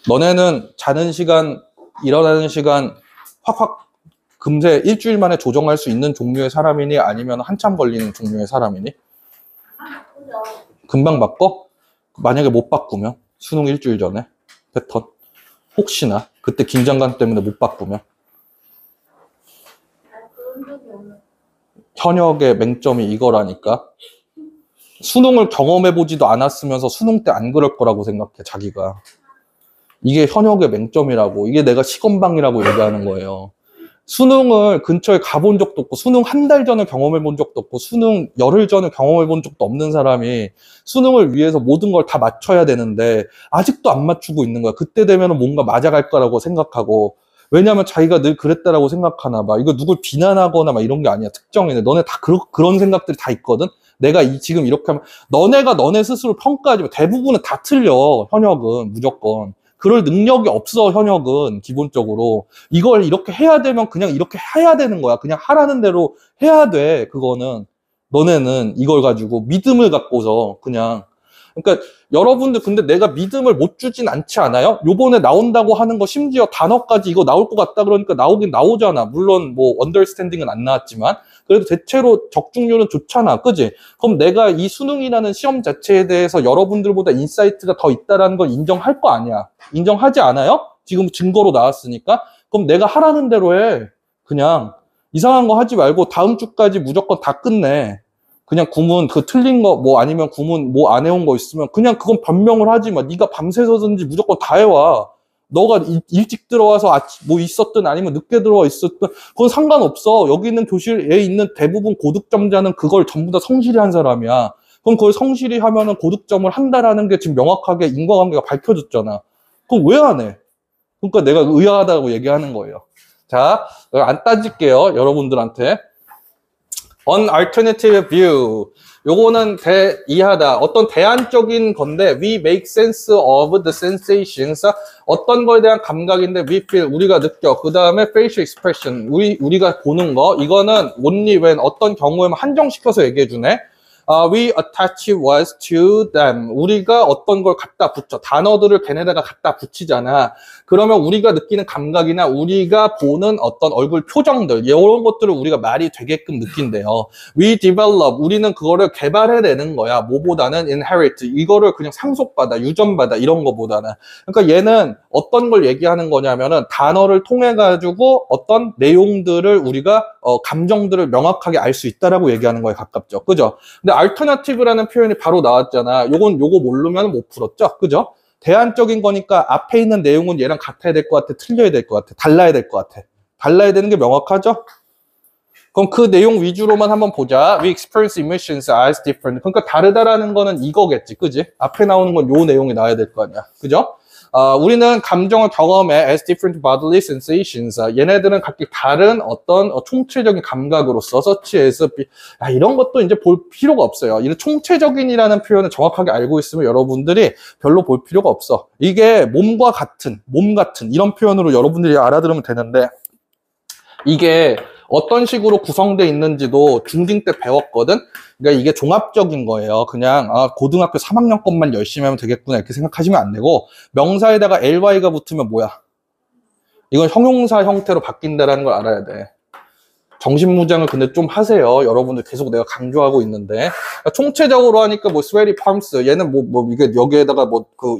너네는 자는 시간, 일어나는 시간 확확 금세 일주일 만에 조정할 수 있는 종류의 사람이니 아니면 한참 걸리는 종류의 사람이니? 금방 바꿔? 만약에 못 바꾸면? 수능 일주일 전에? 패턴? 혹시나? 그때 긴장감 때문에 못 바꾸면? 현역의 맹점이 이거라니까. 수능을 경험해보지도 않았으면서 수능 때 안 그럴 거라고 생각해, 자기가. 이게 현역의 맹점이라고. 이게 내가 시건방이라고 얘기하는 거예요. 수능을 근처에 가본 적도 없고, 수능 한 달 전에 경험해본 적도 없고, 수능 열흘 전에 경험해본 적도 없는 사람이 수능을 위해서 모든 걸 다 맞춰야 되는데, 아직도 안 맞추고 있는 거야. 그때 되면 뭔가 맞아갈 거라고 생각하고, 왜냐면 자기가 늘 그랬다라고 생각하나 봐. 이거 누굴 비난하거나 막 이런 게 아니야. 특정이네. 너네 다 그런 생각들이 다 있거든? 내가 지금 이렇게 하면, 너네가 너네 스스로 평가하지 마. 대부분은 다 틀려. 현역은 무조건. 그럴 능력이 없어, 현역은, 기본적으로. 이걸 이렇게 해야 되면 그냥 이렇게 해야 되는 거야. 그냥 하라는 대로 해야 돼, 그거는. 너네는 이걸 가지고 믿음을 갖고서 그냥. 그러니까 여러분들 근데 내가 믿음을 못 주진 않지 않아요? 요번에 나온다고 하는 거 심지어 단어까지 이거 나올 것 같다 그러니까 나오긴 나오잖아. 물론 뭐 언더스탠딩은 안 나왔지만 그래도 대체로 적중률은 좋잖아. 그지? 그럼 내가 이 수능이라는 시험 자체에 대해서 여러분들보다 인사이트가 더 있다라는 걸 인정할 거 아니야. 인정하지 않아요? 지금 증거로 나왔으니까. 그럼 내가 하라는 대로 해. 그냥 이상한 거 하지 말고 다음 주까지 무조건 다 끝내. 그냥 구문 그 틀린 거 뭐 아니면 구문 뭐 안 해온 거 있으면 그냥 그건 변명을 하지 마. 네가 밤새서든지 무조건 다 해와. 너가 일찍 들어와서 뭐 있었든 아니면 늦게 들어와 있었든 그건 상관없어. 여기 있는 교실에 있는 대부분 고득점자는 그걸 전부 다 성실히 한 사람이야. 그럼 그걸 성실히 하면은 고득점을 한다라는 게 지금 명확하게 인과관계가 밝혀졌잖아. 그럼 왜 안 해? 그러니까 내가 의아하다고 얘기하는 거예요. 자, 안 따질게요. 여러분들한테. On alternative view. 요거는 이하다. 어떤 대안적인 건데, we make sense of the sensations. 어떤 거에 대한 감각인데, we feel, 우리가 느껴. 그 다음에 facial expression. 우리가 보는 거. 이거는 only when, 어떤 경우에만 한정시켜서 얘기해주네. We attach was to them. 우리가 어떤 걸 갖다 붙여. 단어들을 걔네다가 갖다 붙이잖아. 그러면 우리가 느끼는 감각이나 우리가 보는 어떤 얼굴 표정들, 이런 것들을 우리가 말이 되게끔 느낀대요. We develop. 우리는 그거를 개발해내는 거야. 뭐보다는 inherit. 이거를 그냥 상속받아, 유전받아, 이런 거보다는. 그러니까 얘는 어떤 걸 얘기하는 거냐면은 단어를 통해가지고 어떤 내용들을 우리가, 감정들을 명확하게 알 수 있다라고 얘기하는 거에 가깝죠. 그죠? 근데 alternative라는 표현이 바로 나왔잖아. 요거 모르면 못 풀었죠? 그죠? 대안적인 거니까 앞에 있는 내용은 얘랑 같아야 될 것 같아? 틀려야 될 것 같아? 달라야 될 것 같아? 달라야 되는 게 명확하죠? 그럼 그 내용 위주로만 한번 보자. We experience emotions as different. 그러니까 다르다라는 거는 이거겠지. 그지? 앞에 나오는 건 요 내용이 나와야 될 거 아니야. 그죠? 우리는 감정을 경험해 as different bodily sensations. 얘네들은 각기 다른 어떤 총체적인 감각으로서 such as 이런 것도 이제 볼 필요가 없어요. 이런 총체적인이라는 표현을 정확하게 알고 있으면 여러분들이 별로 볼 필요가 없어. 이게 몸 같은 이런 표현으로 여러분들이 알아들으면 되는데 이게 어떤 식으로 구성되어 있는지도 중딩 때 배웠거든. 그러니까 이게 종합적인 거예요. 그냥 고등학교 3학년 것만 열심히 하면 되겠구나 이렇게 생각하시면 안 되고 명사에다가 ly가 붙으면 뭐야? 이건 형용사 형태로 바뀐다라는 걸 알아야 돼. 정신무장을 근데 좀 하세요. 여러분들 계속 내가 강조하고 있는데. 총체적으로 하니까 뭐 sweaty palms. 얘는 이게 여기에다가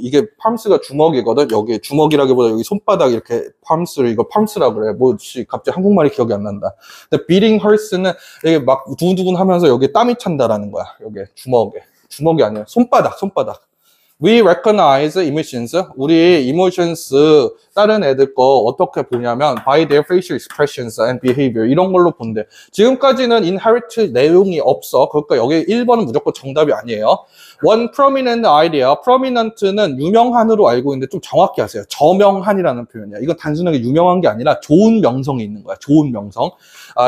이게 palms가 주먹이거든. 여기 주먹이라기보다 여기 손바닥 이렇게 palms를 이거 palms라고 그래. 갑자기 한국말이 기억이 안 난다. 근데 beating heart는 이게 막 두근두근 하면서 여기에 땀이 찬다라는 거야. 여기 주먹이 아니야. 손바닥. We recognize emotions. 우리 emotions 다른 애들 거 어떻게 보냐면 by their facial expressions and behavior 이런 걸로 본대. 지금까지는 inherit 내용이 없어. 그러니까 여기 1번은 무조건 정답이 아니에요. One prominent idea. prominent는 유명한으로 알고 있는데 좀 정확히 하세요. 저명한이라는 표현이야. 이건 단순하게 유명한 게 아니라 좋은 명성이 있는 거야. 좋은 명성.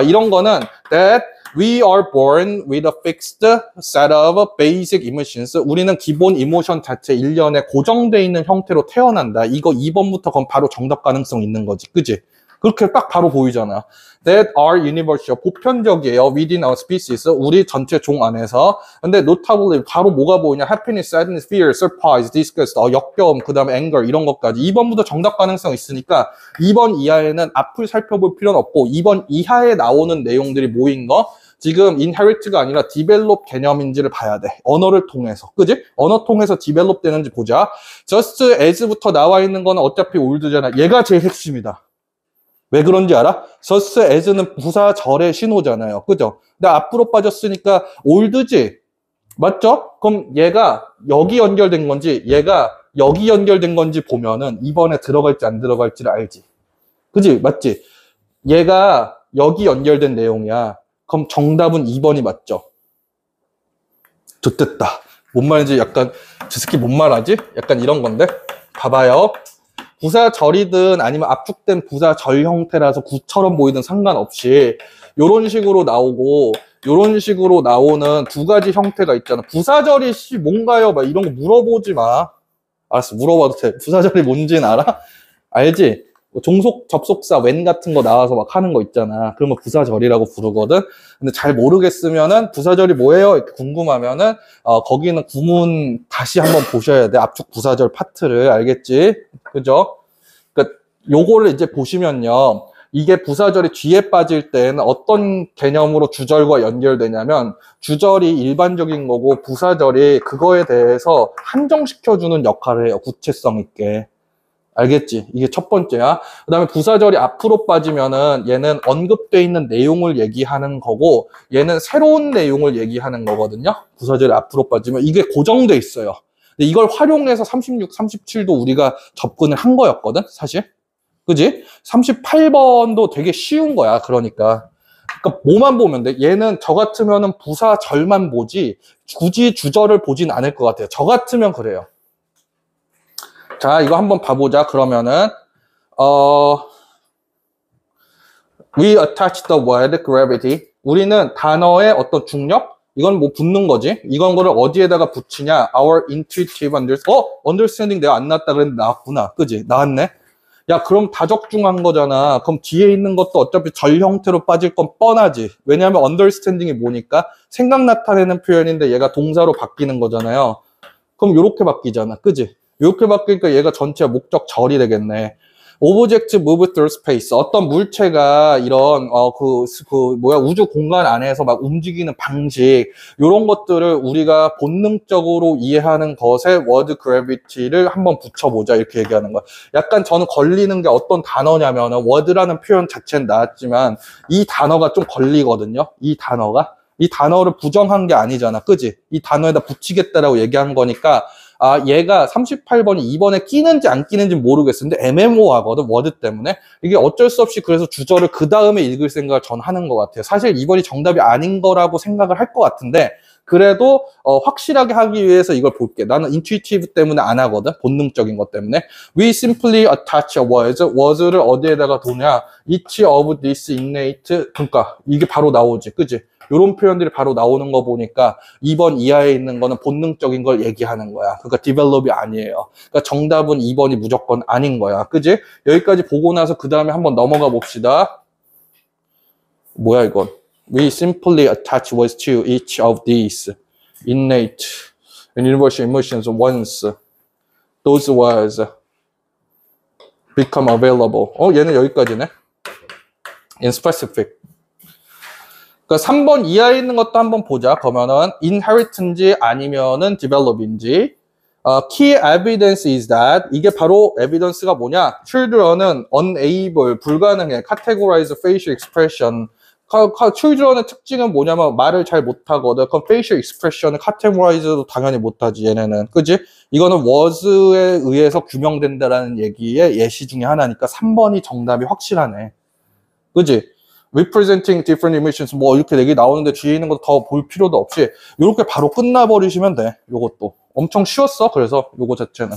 이런 거는 that we are born with a fixed set of basic emotions. 우리는 기본 이모션 자체 1년에 고정되어 있는 형태로 태어난다. 이거 2번부터 그럼 바로 정답 가능성 있는 거지. 그지? 그렇게 딱 바로 보이잖아. That are universal. 보편적이에요. Within our species. 우리 전체 종 안에서. 근데 notably 바로 뭐가 보이냐? Happiness, sadness, fear, surprise, disgust, 역겨움, 그 다음에 anger 이런 것까지. 2번부터 정답 가능성 있으니까 2번 이하에는 앞을 살펴볼 필요는 없고 2번 이하에 나오는 내용들이 모인 거 지금 inherit가 아니라 develop 개념인지를 봐야 돼. 언어를 통해서. 그지? 언어 통해서 develop 되는지 보자. just as부터 나와 있는 거는 어차피 ol드잖아. 얘가 제일 핵심이다. 왜 그런지 알아? just as는 부사절의 신호잖아요. 그죠? 근데 앞으로 빠졌으니까 ol드지? 맞죠? 그럼 얘가 여기 연결된 건지 얘가 여기 연결된 건지 보면은 이번에 들어갈지 안 들어갈지를 알지. 그지? 맞지? 얘가 여기 연결된 내용이야. 그럼 정답은 2번이 맞죠? 좋됐다. 뭔 말인지 약간 저 새끼 뭔 말하지? 약간 이런 건데 봐봐요. 부사절이든 아니면 압축된 부사절 형태라서 구처럼 보이든 상관없이 요런 식으로 나오고 요런 식으로 나오는 두 가지 형태가 있잖아. 부사절이 뭔가요? 막 이런 거 물어보지 마. 알았어, 물어봐도 돼. 부사절이 뭔지는 알아? 알지? 종속 접속사 when 같은 거 나와서 막 하는 거 있잖아. 그런 거 부사절이라고 부르거든. 근데 잘 모르겠으면은 부사절이 뭐예요? 이렇게 궁금하면은 거기는 구문 다시 한번 보셔야 돼. 압축 부사절 파트를. 알겠지? 그죠? 그러니까 요거를 이제 보시면요. 이게 부사절이 뒤에 빠질 때는 어떤 개념으로 주절과 연결되냐면 주절이 일반적인 거고 부사절이 그거에 대해서 한정시켜주는 역할을 해요. 구체성 있게. 알겠지? 이게 첫 번째야. 그 다음에 부사절이 앞으로 빠지면은 얘는 언급돼 있는 내용을 얘기하는 거고 얘는 새로운 내용을 얘기하는 거거든요. 부사절이 앞으로 빠지면 이게 고정돼 있어요. 근데 이걸 활용해서 36, 37도 우리가 접근을 한 거였거든, 사실. 그지? 38번도 되게 쉬운 거야, 그러니까 뭐만 보면 돼? 얘는 저 같으면은 부사절만 보지 굳이 주절을 보진 않을 것 같아요. 저 같으면 그래요. 자, 이거 한번 봐보자. 그러면은 we attach the word gravity. 우리는 단어의 어떤 중력? 이건 뭐 붙는 거지. 이건 거를 어디에다가 붙이냐? Our intuitive understanding 내가 안 나왔다 그랬는데 나왔구나. 그지? 나왔네. 야, 그럼 다적중한 거잖아. 그럼 뒤에 있는 것도 어차피 절 형태로 빠질 건 뻔하지. 왜냐하면 understanding이 뭐니까? 생각 나타내는 표현인데 얘가 동사로 바뀌는 거잖아요. 그럼 요렇게 바뀌잖아. 그지? 이렇게 바뀌니까 얘가 전체 목적 절이 되겠네. Object move through space. 어떤 물체가 이런 우주 공간 안에서 막 움직이는 방식 이런 것들을 우리가 본능적으로 이해하는 것에 word gravity를 한번 붙여보자 이렇게 얘기하는 거야. 약간 저는 걸리는 게 어떤 단어냐면은 word라는 표현 자체는 나왔지만 이 단어가 좀 걸리거든요. 이 단어를 부정한 게 아니잖아. 그지? 이 단어에다 붙이겠다라고 얘기한 거니까 얘가 38번이 2번에 끼는지 안 끼는지 모르겠는데 애매모호하거든, 워드 때문에. 이게 어쩔 수 없이 그래서 주절을 그 다음에 읽을 생각을 전 하는 것 같아요. 사실 2번이 정답이 아닌 거라고 생각을 할 것 같은데 그래도 확실하게 하기 위해서 이걸 볼게. 나는 intuitive 때문에 안 하거든, 본능적인 것 때문에. We simply attach a words를 어디에다가 두냐? Each of this innate, 그러니까 이게 바로 나오지, 그지? 이런 표현들이 바로 나오는 거 보니까 2번 이하에 있는 거는 본능적인 걸 얘기하는 거야. 그러니까 develop이 아니에요. 그러니까 정답은 2번이 무조건 아닌 거야. 그지? 여기까지 보고 나서 그 다음에 한번 넘어가 봅시다. 뭐야 이건? We simply attach words to each of these innate and universal emotions once those words become available. 얘는 여기까지네. In specific. 그러니까 3번 이하에 있는 것도 한번 보자. 그러면은 inherit인지 아니면은 develop인지. Key evidence is that 이게 바로 evidence가 뭐냐? Children은 unable, 불가능해. Categorize facial expression. children의 특징은 뭐냐면 말을 잘 못하거든. 그럼 facial expression을 categorize도 당연히 못하지, 얘네는. 그지? 이거는 was에 의해서 규명된다라는 얘기의 예시 중에 하나니까 3번이 정답이 확실하네. 그지? representing different emotions 뭐 이렇게 얘기 나오는데 뒤에 있는 거 더 볼 필요도 없이 이렇게 바로 끝나버리시면 돼. 요것도 엄청 쉬웠어. 그래서 요거 자체는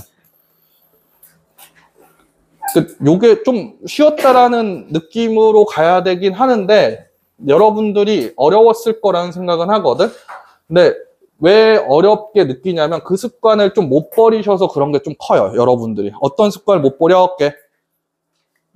요게 좀 쉬웠다라는 느낌으로 가야 되긴 하는데 여러분들이 어려웠을 거라는 생각은 하거든. 근데 왜 어렵게 느끼냐면 그 습관을 좀 못 버리셔서 그런 게 좀 커요. 여러분들이 어떤 습관을 못 버려?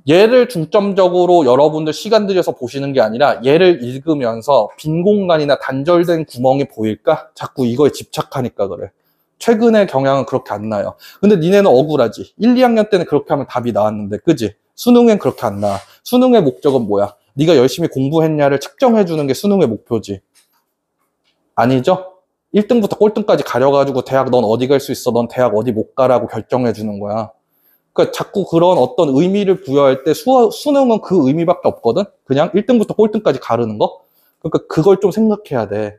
얘를 중점적으로 여러분들 시간 들여서 보시는 게 아니라 얘를 읽으면서 빈 공간이나 단절된 구멍이 보일까? 자꾸 이거에 집착하니까 그래. 최근의 경향은 그렇게 안 나요. 근데 니네는 억울하지. 1, 2학년 때는 그렇게 하면 답이 나왔는데, 그지? 수능엔 그렇게 안 나와. 수능의 목적은 뭐야? 네가 열심히 공부했냐를 측정해주는 게 수능의 목표지. 아니죠? 1등부터 꼴등까지 가려가지고 대학 넌 어디 갈 수 있어? 넌 대학 어디 못 가라고 결정해주는 거야. 그러니까 자꾸 그런 어떤 의미를 부여할 때 수능은 그 의미밖에 없거든? 그냥 1등부터 꼴등까지 가르는 거? 그러니까 그걸 좀 생각해야 돼.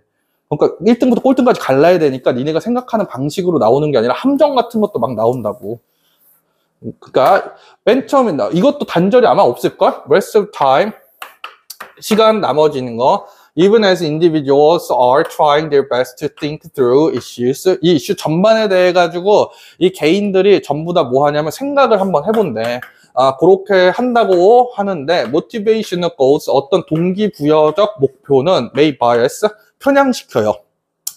그러니까 1등부터 꼴등까지 갈라야 되니까 니네가 생각하는 방식으로 나오는 게 아니라 함정 같은 것도 막 나온다고. 그러니까 맨 처음에 이것도 단절이 아마 없을걸? Rest of time. 시간 나머지는 거. Even as individuals are trying their best to think through issues. 이 이슈 전반에 대해 가지고 이 개인들이 전부 다 뭐 하냐면 생각을 한번 해본대. 그렇게 한다고 하는데 motivational goals, 어떤 동기부여적 목표는 may bias, 편향시켜요.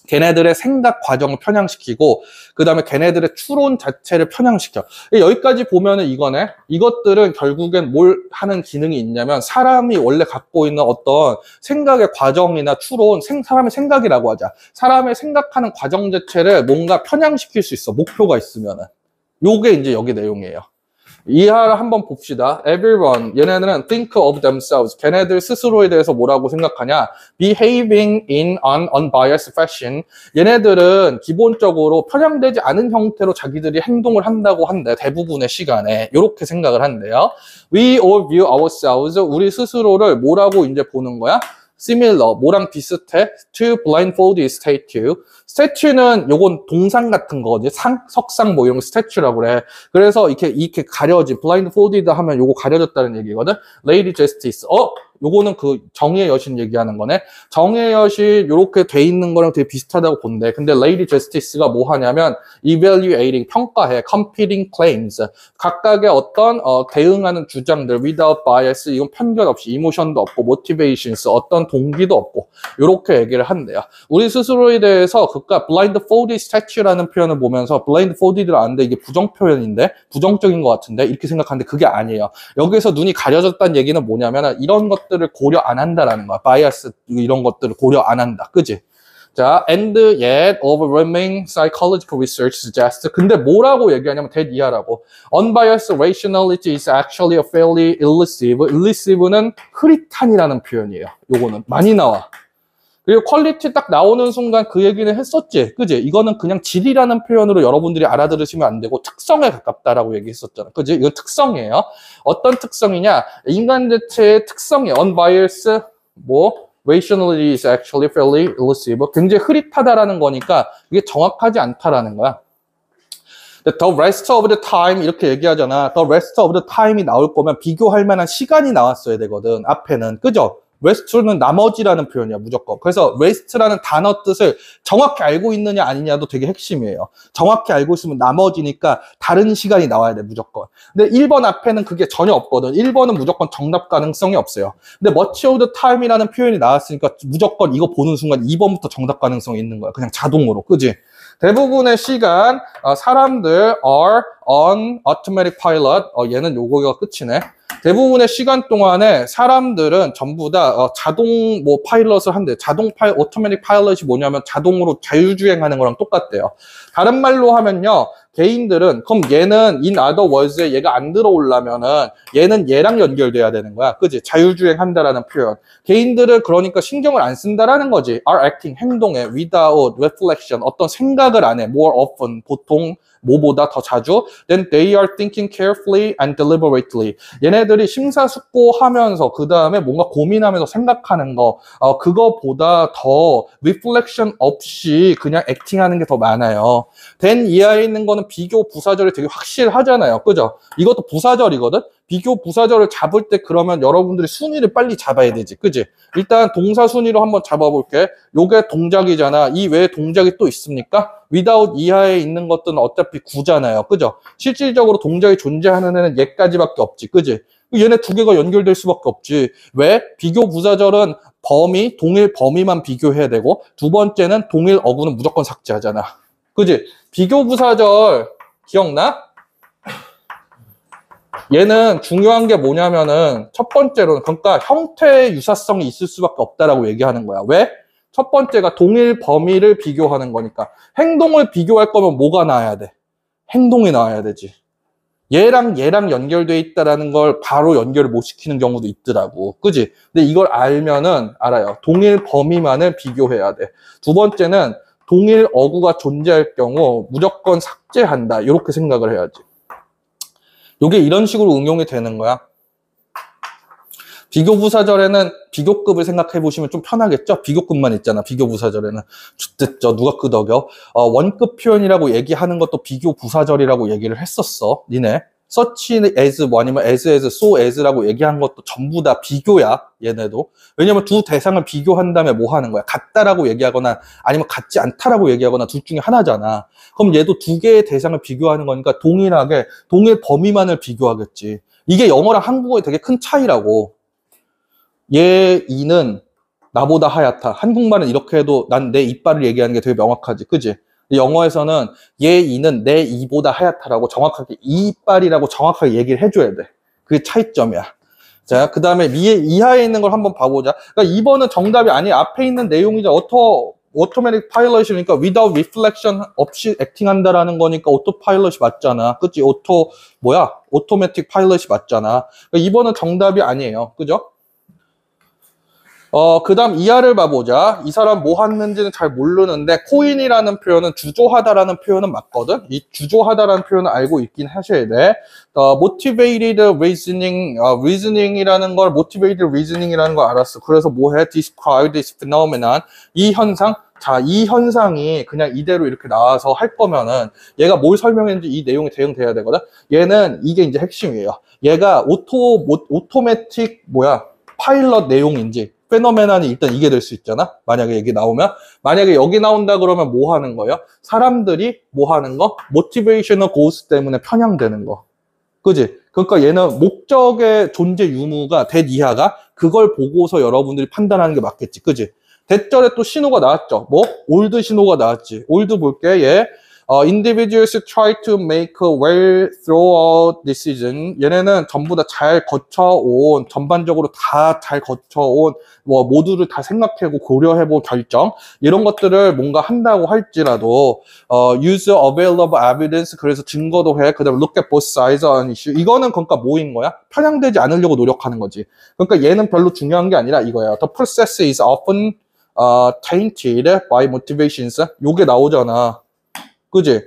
걔네들의 생각 과정을 편향시키고 그 다음에 걔네들의 추론 자체를 편향시켜. 여기까지 보면은 이거네. 이것들은 결국엔 뭘 하는 기능이 있냐면 사람이 원래 갖고 있는 어떤 생각의 과정이나 추론, 사람의 생각이라고 하자. 사람의 생각하는 과정 자체를 뭔가 편향시킬 수 있어. 목표가 있으면은. 요게 이제 여기 내용이에요. 이하를 한번 봅시다. Everyone, 얘네들은 think of themselves. 걔네들 스스로에 대해서 뭐라고 생각하냐? Behaving in an unbiased fashion. 얘네들은 기본적으로 편향되지 않은 형태로 자기들이 행동을 한다고 한대. 대부분의 시간에. 이렇게 생각을 한대요. We all view ourselves. 우리 스스로를 뭐라고 이제 보는 거야? Similar, 뭐랑 비슷해? To blindfold statue. statue는 요건 동상 같은 거거든요. 석상 뭐 이런 거 statue라고 그래. 그래서 이렇게 가려진, blindfolded 하면 요거 가려졌다는 얘기거든. Lady Justice. 요거는 그 정의의 여신 얘기하는 거네. 정의의 여신 요렇게 돼 있는 거랑 되게 비슷하다고 본대. 근데 Lady Justice가 뭐 하냐면 evaluating, 평가해. competing claims. 각각의 어떤 대응하는 주장들 without bias, 이건 편견 없이 이모션도 없고 motivations, 어떤 동기도 없고 요렇게 얘기를 한대요. 우리 스스로에 대해서 그니까 blindfolded statue라는 표현을 보면서 blindfolded를 아는데 이게 부정 표현인데 부정적인 것 같은데 이렇게 생각하는데 그게 아니에요. 여기서 눈이 가려졌다는 얘기는 뭐냐면 이런 것들을 고려 안 한다라는 거야. 바이어스 이런 것들을 고려 안 한다. 그지? 자, and yet overwhelming psychological research suggests. 근데 뭐라고 얘기하냐면 대이하라고. Unbiased rationality is actually a fairly elusive. elusive는 흐릿한이라는 표현이에요. 요거는 많이 나와. 그리고 퀄리티 딱 나오는 순간 그 얘기는 했었지. 그지? 이거는 그냥 질이라는 표현으로 여러분들이 알아들으시면 안 되고 특성에 가깝다라고 얘기했었잖아. 그지? 이건 특성이에요. 어떤 특성이냐? 인간 자체의 특성이에요. Unbiased, rationality is actually fairly elusive. 굉장히 흐릿하다라는 거니까 이게 정확하지 않다라는 거야. The rest of the time 이렇게 얘기하잖아. The rest of the time이 나올 거면 비교할 만한 시간이 나왔어야 되거든. 앞에는. 그죠? rest는 나머지라는 표현이야, 무조건. 그래서 rest라는 단어 뜻을 정확히 알고 있느냐 아니냐도 되게 핵심이에요. 정확히 알고 있으면 나머지니까 다른 시간이 나와야 돼, 무조건. 근데 1번 앞에는 그게 전혀 없거든. 1번은 무조건 정답 가능성이 없어요. 근데 much of the time이라는 표현이 나왔으니까 무조건 이거 보는 순간 2번부터 정답 가능성이 있는 거야. 그냥 자동으로. 그지? 대부분의 시간, 사람들 are on automatic pilot. 얘는 요거가 끝이네. 대부분의 시간 동안에 사람들은 전부 다 자동 파일럿을 한대. 오토매틱 파일럿이 뭐냐면 자동으로 자율주행하는 거랑 똑같대요. 다른 말로 하면요. 개인들은 그럼 얘는 in other words에 얘가 안 들어오려면은 얘는 얘랑 연결돼야 되는 거야. 그지? 자율주행 한다라는 표현. 개인들은 그러니까 신경을 안 쓴다라는 거지. are acting 행동에 without reflection 어떤 생각을 안 해. more often 보통 뭐보다 더 자주 then they are thinking carefully and deliberately 얘네들이 심사숙고하면서 그 다음에 뭔가 고민하면서 생각하는 거 그거보다 더 reflection 없이 그냥 액팅하는 게 더 많아요. then 이하에 있는 거는 비교 부사절이 되게 확실하잖아요. 그죠? 이것도 부사절이거든? 비교 부사절을 잡을 때 그러면 여러분들이 순위를 빨리 잡아야 되지. 그지? 일단 동사 순위로 한번 잡아볼게. 요게 동작이잖아. 이 외에 동작이 또 있습니까? without 이하에 있는 것들은 어차피 구잖아요. 그죠? 실질적으로 동작이 존재하는 애는 얘까지밖에 없지. 그지? 얘네 두 개가 연결될 수밖에 없지. 왜? 비교 부사절은 범위, 동일 범위만 비교해야 되고 두 번째는 동일 어구는 무조건 삭제하잖아. 그지? 비교 부사절 기억나? 얘는 중요한 게 뭐냐면은 첫 번째로는 그러니까 형태의 유사성이 있을 수밖에 없다라고 얘기하는 거야. 왜? 첫 번째가 동일 범위를 비교하는 거니까. 행동을 비교할 거면 뭐가 나와야 돼? 행동이 나와야 되지. 얘랑 연결돼 있다라는 걸 바로 연결을 못 시키는 경우도 있더라고. 그지? 근데 이걸 알면은 알아요. 동일 범위만을 비교해야 돼. 두 번째는 동일 어구가 존재할 경우 무조건 삭제한다. 이렇게 생각을 해야지. 요게 이런 식으로 응용이 되는 거야. 비교부사절에는 비교급을 생각해 보시면 좀 편하겠죠? 비교급만 있잖아. 비교부사절에는. 됐죠. 누가 끄덕여? 원급 표현이라고 얘기하는 것도 비교부사절이라고 얘기를 했었어. 니네. such as 뭐 아니면 as, so as라고 얘기한 것도 전부 다 비교야. 얘네도. 왜냐면 두 대상을 비교한 다음에 뭐 하는 거야? 같다라고 얘기하거나 아니면 같지 않다라고 얘기하거나 둘 중에 하나잖아. 그럼 얘도 두 개의 대상을 비교하는 거니까 동일하게 동일 범위만을 비교하겠지. 이게 영어랑 한국어의 되게 큰 차이라고. 얘 이는 나보다 하얗다. 한국말은 이렇게 해도 난 내 이빨을 얘기하는 게 되게 명확하지. 그지? 영어에서는 얘 이는 내 이보다 하얗다라고 정확하게 이빨이라고 정확하게 얘기를 해줘야 돼. 그게 차이점이야. 자, 그 다음에 이하에 있는 걸 한번 봐보자. 그러니까 2번은 정답이 아니 앞에 있는 내용이죠. automatic pilot이니까 without reflection 없이 액팅한다라는 거니까 autopilot이 맞잖아. 그치? automatic pilot이 맞잖아. 그러니까 2번은 정답이 아니에요. 그죠? 그 다음 이하를 봐보자. 이 사람 뭐 했는지는 잘 모르는데 코인이라는 표현은 주조하다라는 표현은 맞거든. 이 주조하다라는 표현을 알고 있긴 하셔야 돼. motivated reasoning이라는 걸 motivated reasoning이라는 걸 알았어. 그래서 뭐 해? describe this phenomenon. 이 현상. 자, 이 현상이 그냥 이대로 이렇게 나와서 할 거면은 얘가 뭘 설명했는지 이 내용이 대응돼야 되거든. 얘는 이게 이제 핵심이에요. 얘가 오토매틱 파일럿 내용인지 페노메넌이 일단 이게 될 수 있잖아. 만약에 여기 나오면. 만약에 여기 나온다 그러면 뭐 하는 거예요? 사람들이 뭐 하는 거? 모티베이셔널 고스 때문에 편향되는 거. 그지? 그러니까 얘는 목적의 존재 유무가 이하가 그걸 보고서 여러분들이 판단하는 게 맞겠지. 그지? 대절에 또 신호가 나왔죠. 뭐? 올드 신호가 나왔지. 올드 볼게. 얘. individuals try to make a well throughout decision. 얘네는 전부 다 잘 거쳐온, 전반적으로 다 잘 거쳐온, 모두를 다 생각하고 고려해본 결정. 이런 것들을 뭔가 한다고 할지라도, use available evidence. 그래서 증거도 해. 그 다음에 look at both sides on issue. 이거는 그러니까 뭐인 거야? 편향되지 않으려고 노력하는 거지. 그러니까 얘는 별로 중요한 게 아니라 이거야. The process is often, tainted by motivations. 요게 나오잖아. 그지?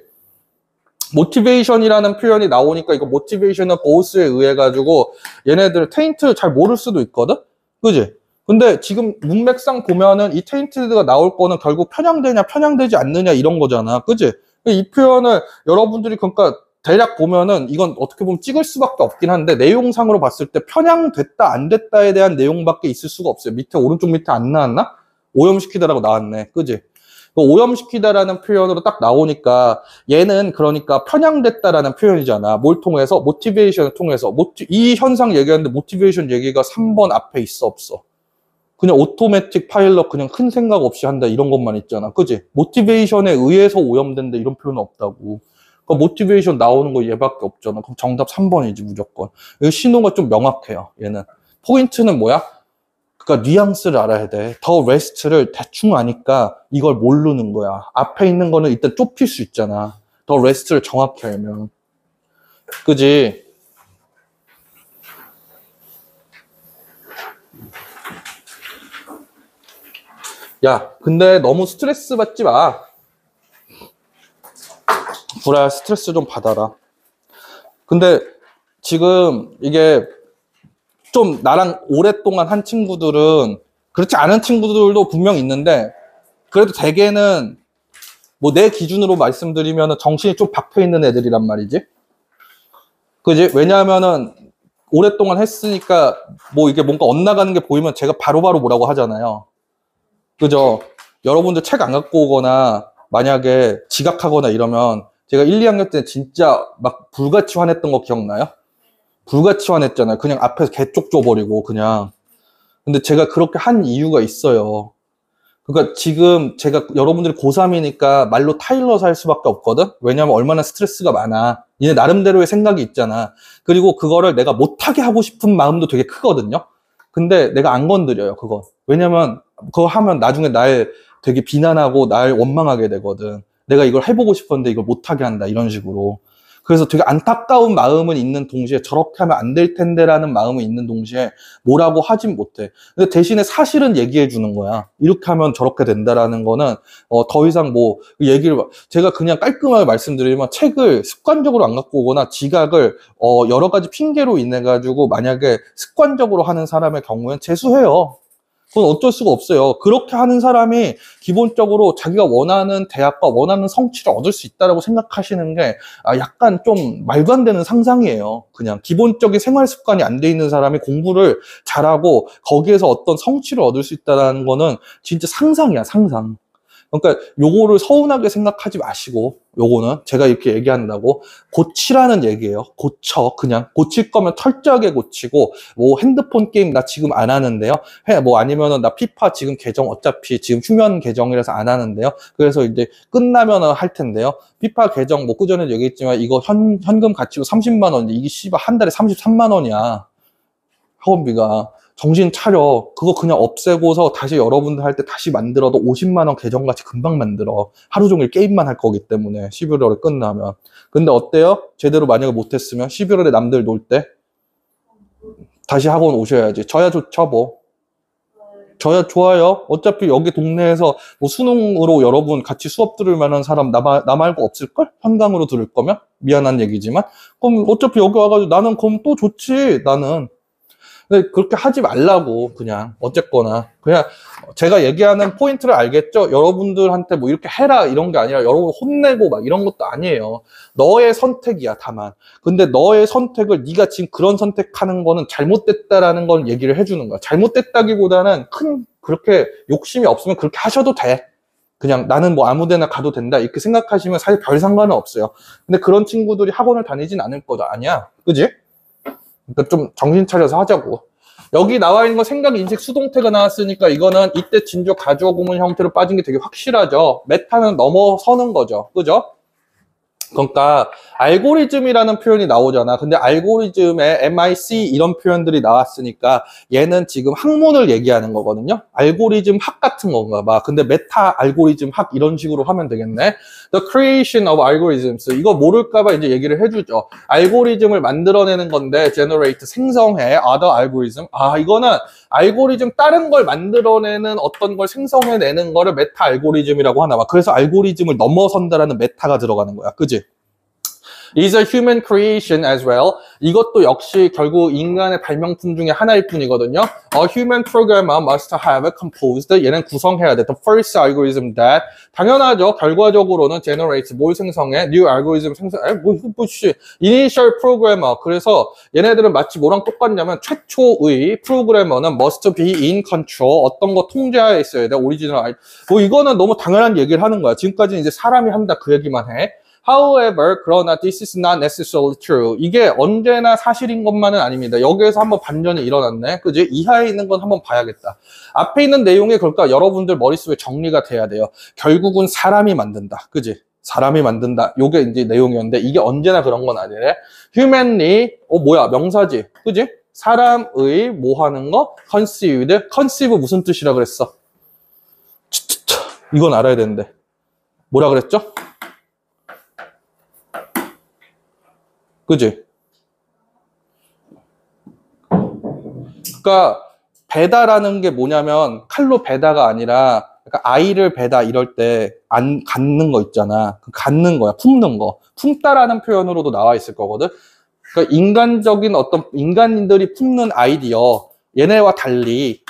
모티베이션이라는 표현이 나오니까 이거 모티베이션은 보스에 의해 가지고 얘네들 테인트 잘 모를 수도 있거든? 그지? 근데 지금 문맥상 보면은 이 테인트가 나올 거는 결국 편향되냐 편향되지 않느냐 이런 거잖아. 그지? 이 표현을 여러분들이 그러니까 대략 보면은 이건 어떻게 보면 찍을 수밖에 없긴 한데 내용상으로 봤을 때 편향됐다 안 됐다에 대한 내용밖에 있을 수가 없어요. 밑에 오른쪽 밑에 안 나왔나? 오염시키다라고 나왔네. 그지? 오염시키다라는 표현으로 딱 나오니까 얘는 그러니까 편향됐다라는 표현이잖아. 뭘 통해서? 모티베이션을 통해서. 이 현상 얘기하는데 모티베이션 얘기가 3번 앞에 있어 없어? 그냥 오토매틱 파일럿 그냥 큰 생각 없이 한다 이런 것만 있잖아. 그지? 모티베이션에 의해서 오염된다 이런 표현은 없다고. 그러니까 모티베이션 나오는 거 얘밖에 없잖아. 그럼 정답 3번이지 무조건. 이 신호가 좀 명확해요. 얘는. 포인트는 뭐야? 그러니까 뉘앙스를 알아야 돼. 더 레스트를 대충 아니까 이걸 모르는 거야. 앞에 있는 거는 일단 좁힐 수 있잖아. 더 레스트를 정확히 알면. 그지? 야, 근데 너무 스트레스 받지 마. 구라야, 스트레스 좀 받아라. 근데 지금 이게 좀 나랑 오랫동안 한 친구들은 그렇지 않은 친구들도 분명 있는데 그래도 대개는 뭐 내 기준으로 말씀드리면 정신이 좀 박혀 있는 애들이란 말이지. 그지? 왜냐하면은 오랫동안 했으니까 뭐 이게 뭔가 엇나가는 게 보이면 제가 바로바로 뭐라고 하잖아요. 그죠? 여러분들 책 안 갖고 오거나 만약에 지각하거나 이러면 제가 1, 2학년 때 진짜 막 불같이 화냈던 거 기억나요? 불같이 화냈잖아요. 그냥 앞에서 개쪽 줘버리고 그냥. 근데 제가 그렇게 한 이유가 있어요. 그러니까 지금 제가 여러분들이 고3이니까 말로 타일러 살 수밖에 없거든? 왜냐면 얼마나 스트레스가 많아. 얘네 나름대로의 생각이 있잖아. 그리고 그거를 내가 못하게 하고 싶은 마음도 되게 크거든요. 근데 내가 안 건드려요, 그거. 왜냐면 그거 하면 나중에 날 되게 비난하고 날 원망하게 되거든. 내가 이걸 해보고 싶었는데 이걸 못하게 한다, 이런 식으로. 그래서 되게 안타까운 마음은 있는 동시에 저렇게 하면 안 될 텐데라는 마음은 있는 동시에 뭐라고 하진 못해. 근데 대신에 사실은 얘기해 주는 거야. 이렇게 하면 저렇게 된다라는 거는 더 이상 뭐 얘기를 제가 그냥 깔끔하게 말씀드리면 책을 습관적으로 안 갖고 오거나 지각을 여러 가지 핑계로 인해 가지고 만약에 습관적으로 하는 사람의 경우엔 재수해요. 그건 어쩔 수가 없어요. 그렇게 하는 사람이 기본적으로 자기가 원하는 대학과 원하는 성취를 얻을 수 있다라고 생각하시는 게 약간 좀 말도 안 되는 상상이에요. 그냥 기본적인 생활 습관이 안 돼 있는 사람이 공부를 잘하고 거기에서 어떤 성취를 얻을 수 있다는 거는 진짜 상상이야, 상상. 그러니까 요거를 서운하게 생각하지 마시고, 요거는 제가 이렇게 얘기한다고 고치라는 얘기예요. 고쳐. 그냥 고칠 거면 철저하게 고치고, 뭐 핸드폰 게임 나 지금 안 하는데요. 뭐 아니면은 나 피파 지금 계정 어차피 지금 휴면 계정이라서 안 하는데요. 그래서 이제 끝나면은 할 텐데요. 피파 계정 뭐 그전에도 얘기했지만 이거 현금 가치로 30만 원인데 이게 씨발 한 달에 33만 원이야. 학원비가. 정신 차려. 그거 그냥 없애고서 다시 여러분들 할 때 다시 만들어도 50만 원 계정같이 금방 만들어. 하루 종일 게임만 할 거기 때문에 11월에 끝나면. 근데 어때요? 제대로 만약에 못했으면 11월에 남들 놀 때 다시 학원 오셔야지. 저야 좋죠 뭐. 저야 좋아요. 어차피 여기 동네에서 뭐 수능으로 여러분 같이 수업 들을 만한 사람 나 말고 없을걸? 현강으로 들을 거면? 미안한 얘기지만. 그럼 어차피 여기 와가지고 나는 그럼 또 좋지. 나는. 근데 그렇게 하지 말라고. 그냥 어쨌거나 그냥 제가 얘기하는 포인트를 알겠죠? 여러분들한테 뭐 이렇게 해라 이런 게 아니라 여러분 혼내고 막 이런 것도 아니에요. 너의 선택이야 다만. 근데 너의 선택을 네가 지금 그런 선택하는 거는 잘못됐다라는 걸 얘기를 해주는 거야. 잘못됐다기보다는 큰 그렇게 욕심이 없으면 그렇게 하셔도 돼. 그냥 나는 뭐 아무데나 가도 된다 이렇게 생각하시면 사실 별 상관은 없어요. 근데 그런 친구들이 학원을 다니진 않을 거다. 아니야, 그지? 그러니까 좀 정신 차려서 하자고. 여기 나와 있는 거 생각, 인식, 수동태가 나왔으니까 이거는 이때 진조, 가주어, 구문 형태로 빠진 게 되게 확실하죠. 메타는 넘어서는 거죠. 그죠? 그러니까 알고리즘이라는 표현이 나오잖아. 근데 알고리즘에 MIC 이런 표현들이 나왔으니까 얘는 지금 학문을 얘기하는 거거든요. 알고리즘 학 같은 건가 봐. 근데 메타 알고리즘 학 이런 식으로 하면 되겠네. The creation of algorithms. 이거 모를까 봐 이제 얘기를 해주죠. 알고리즘을 만들어내는 건데 generate, 생성해. other algorithm. 이거는 알고리즘 다른 걸 만들어내는 어떤 걸 생성해내는 거를 메타 알고리즘이라고 하나 봐. 그래서 알고리즘을 넘어선다라는 메타가 들어가는 거야. 그지? is a human creation as well. 이것도 역시 결국 인간의 발명품 중에 하나일 뿐이거든요. A human programmer must have composed. 얘는 구성해야 돼. The first algorithm that. 당연하죠. 결과적으로는 generate, 뭘 생성해? New algorithm 생성해? Initial programmer. 그래서 얘네들은 마치 뭐랑 똑같냐면 최초의 프로그래머는 must be in control. 어떤 거 통제하에 있어야 돼. 오리지널. 뭐 이거는 너무 당연한 얘기를 하는 거야. 지금까지는 이제 사람이 한다 그 얘기만 해. However, 그러나 this is not necessarily true. 이게 언제나 사실인 것만은 아닙니다. 여기에서 한번 반전이 일어났네. 그지? 이하에 있는 건 한번 봐야겠다. 앞에 있는 내용이 그러니까 여러분들 머릿속에 정리가 돼야 돼요. 결국은 사람이 만든다. 그지? 사람이 만든다. 요게 이제 내용이었는데 이게 언제나 그런 건 아니래. Humanly, 뭐야? 명사지. 그지? 사람의 뭐 하는 거? Conceived. Conceive 무슨 뜻이라 그랬어? 이건 알아야 되는데. 뭐라 그랬죠? 그지? 그러니까 배다라는 게 뭐냐면 칼로 배다가 아니라 그러니까 아이를 배다 이럴 때 안 갖는 거 있잖아. 갖는 거야. 품는 거. 품다라는 표현으로도 나와 있을 거거든. 그러니까 인간적인 어떤 인간들이 품는 아이디어 얘네와 달리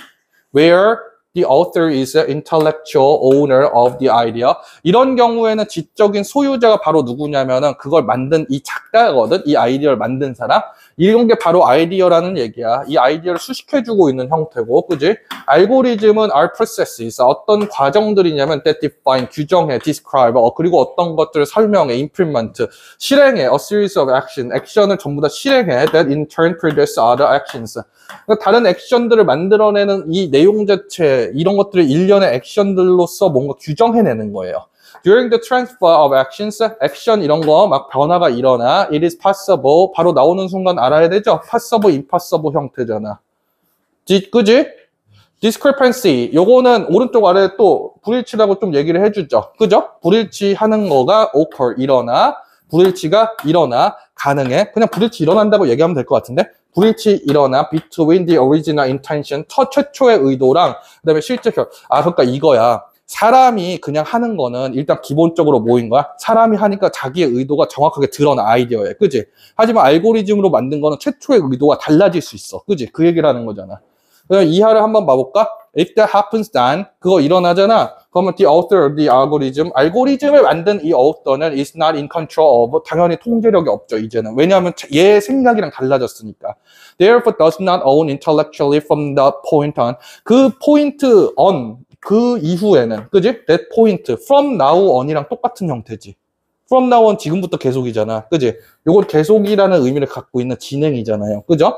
where the author is an intellectual owner of the idea. 이런 경우에는 지적인 소유자가 바로 누구냐면은 그걸 만든 이 작가거든. 이 아이디어를 만든 사람. 이런 게 바로 아이디어라는 얘기야. 이 아이디어를 수식해주고 있는 형태고, 그지? 알고리즘은 are processes. 어떤 과정들이냐면 that define, 규정해, describe. 그리고 어떤 것들을 설명해, implement, 실행해, a series of action. 액션을 전부 다 실행해. That in turn produce other actions. 그러니까 다른 액션들을 만들어내는 이 내용 자체, 이런 것들을 일련의 액션들로서 뭔가 규정해내는 거예요. During the transfer of actions, 액션 이런 거 막 변화가 일어나. It is possible. 바로 나오는 순간 알아야 되죠? possible, impossible 형태잖아. 그지? discrepancy. 요거는 오른쪽 아래에 또 불일치라고 좀 얘기를 해주죠. 그죠? 불일치하는 거가 occur, 일어나. 불일치가 일어나. 가능해. 그냥 불일치 일어난다고 얘기하면 될 것 같은데? 불일치 일어나. between the original intention. 최초의 의도랑 그다음에 실제 그러니까 이거야. 사람이 그냥 하는 거는 일단 기본적으로 뭐인 거야? 사람이 하니까 자기의 의도가 정확하게 드러나 아이디어에. 그지? 하지만 알고리즘으로 만든 거는 최초의 의도가 달라질 수 있어. 그지? 그 얘기를 하는 거잖아. 그럼 이하를 한번 봐볼까? If that happens then 그거 일어나잖아. 그러면 the author of the algorithm 알고리즘을 만든 이 author는 is not in control of 당연히 통제력이 없죠 이제는. 왜냐하면 얘 생각이랑 달라졌으니까. Therefore does not own intellectually from the point on 그 포인트 on 그 이후에는 그지? That point from now on이랑 똑같은 형태지. From now on 지금부터 계속이잖아. 그지? 요건 계속이라는 의미를 갖고 있는 진행이잖아요. 그죠?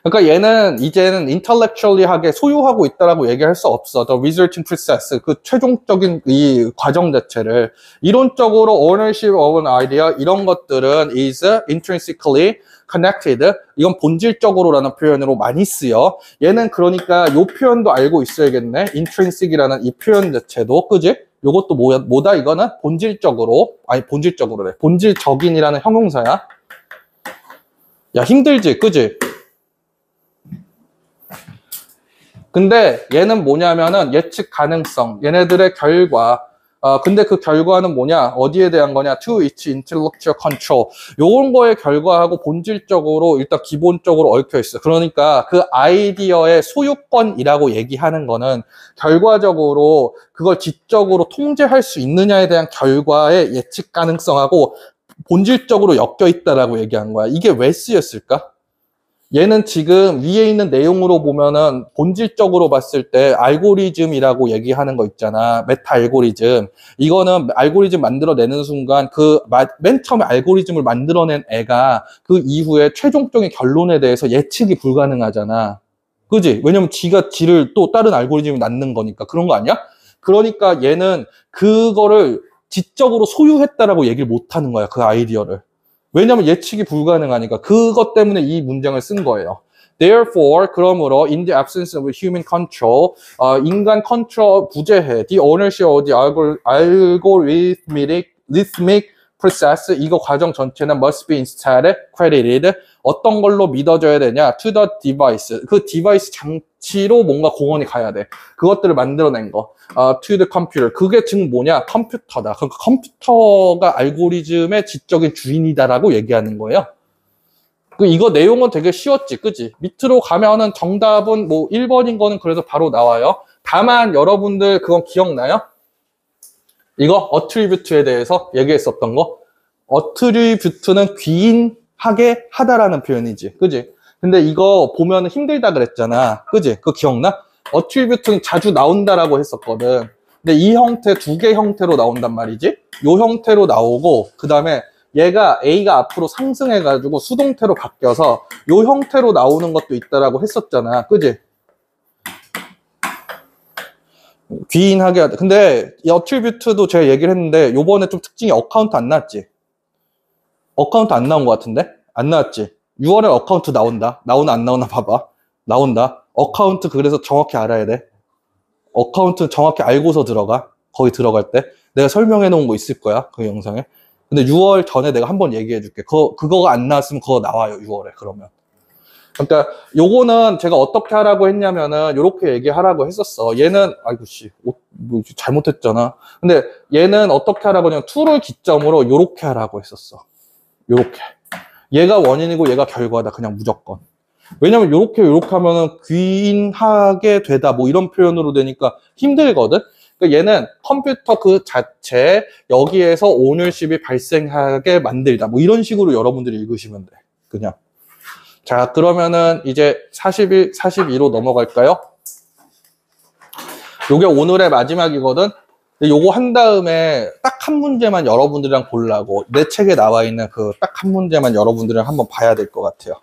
그러니까 얘는 이제는 intellectually하게 소유하고 있다라고 얘기할 수 없어. The resulting process, 그 최종적인 이 과정 자체를. 이론적으로 ownership of an idea 이런 것들은 is intrinsically connected. 이건 본질적으로라는 표현으로 많이 쓰여. 얘는 그러니까 이 표현도 알고 있어야겠네. intrinsic이라는 이 표현 자체도, 그지? 요것도 뭐다 이거는 본질적으로, 아니 본질적으로래. 본질적인이라는 형용사야. 야 힘들지, 그지? 근데 얘는 뭐냐면은 예측 가능성, 얘네들의 결과. 근데 그 결과는 뭐냐? 어디에 대한 거냐? To its intellectual control. 요런 거의 결과하고 본질적으로 일단 기본적으로 얽혀 있어. 그러니까 그 아이디어의 소유권이라고 얘기하는 거는 결과적으로 그걸 지적으로 통제할 수 있느냐에 대한 결과의 예측 가능성하고 본질적으로 엮여 있다라고 얘기한 거야. 이게 왜 쓰였을까? 얘는 지금 위에 있는 내용으로 보면은 본질적으로 봤을 때 알고리즘이라고 얘기하는 거 있잖아. 메타 알고리즘. 이거는 알고리즘 만들어내는 순간 맨 처음에 알고리즘을 만들어낸 애가 그 이후에 최종적인 결론에 대해서 예측이 불가능하잖아. 그지? 왜냐면 지를 또 다른 알고리즘을 낳는 거니까. 그런 거 아니야? 그러니까 얘는 그거를 지적으로 소유했다라고 얘기를 못 하는 거야. 그 아이디어를. 왜냐면 예측이 불가능하니까. 그것 때문에 이 문장을 쓴 거예요. Therefore, 그러므로 in the absence of human control, 인간 컨트롤 부재해. The ownership of the algorithmic process, 이거 과정 전체는 must be instead credited. 어떤 걸로 믿어져야 되냐? To the device. 그 디바이스 장치로 뭔가 공헌이 가야 돼. 그것들을 만들어낸 거. To the computer. 그게 즉 뭐냐? 컴퓨터다. 그러니까 컴퓨터가 알고리즘의 지적인 주인이다라고 얘기하는 거예요. 이거 내용은 되게 쉬웠지, 그지? 밑으로 가면은 정답은 뭐 1번인 거는 그래서 바로 나와요. 다만 여러분들 그건 기억나요? 이거 attribute에 대해서 얘기했었던 거. attribute는 귀인하게 하다라는 표현이지, 그지? 근데 이거 보면 힘들다 그랬잖아, 그지? 그거 기억나? attribute는 자주 나온다라고 했었거든. 근데 이 형태, 두 개 형태로 나온단 말이지? 요 형태로 나오고, 그 다음에 얘가 A가 앞으로 상승해가지고 수동태로 바뀌어서 요 형태로 나오는 것도 있다라고 했었잖아, 그지? 귀인하게 하다. 근데 이 attribute도 제가 얘기를 했는데 요번에 좀 특징이 어카운트 안 나왔지? 어카운트 안 나온 것 같은데? 안 나왔지? 6월에 어카운트 나온다. 나오나 안 나오나 봐봐. 나온다. 어카운트 그래서 정확히 알아야 돼. 어카운트 정확히 알고서 들어가. 거기 들어갈 때. 내가 설명해 놓은 거 있을 거야. 그 영상에. 근데 6월 전에 내가 한번 얘기해 줄게. 그거가 안 나왔으면 그거 나와요. 6월에 그러면. 그러니까 요거는 제가 어떻게 하라고 했냐면은 요렇게 얘기하라고 했었어. 얘는 아이고 뭐 잘못했잖아. 근데 얘는 어떻게 하라고 하냐면 to를 기점으로 요렇게 하라고 했었어. 요렇게. 얘가 원인이고 얘가 결과다. 그냥 무조건. 왜냐면 요렇게 하면은 귀인하게 되다 뭐 이런 표현으로 되니까 힘들거든. 그러니까 얘는 컴퓨터 그 자체 여기에서 오너십이 발생하게 만들다 뭐 이런 식으로 여러분들이 읽으시면 돼. 그냥. 자, 그러면은 이제 41, 42로 넘어갈까요? 요게 오늘의 마지막이거든? 근데 요거 한 다음에 딱 한 문제만 여러분들이랑 보려고 내 책에 나와 있는 그 딱 한 문제만 여러분들이랑 한번 봐야 될 것 같아요.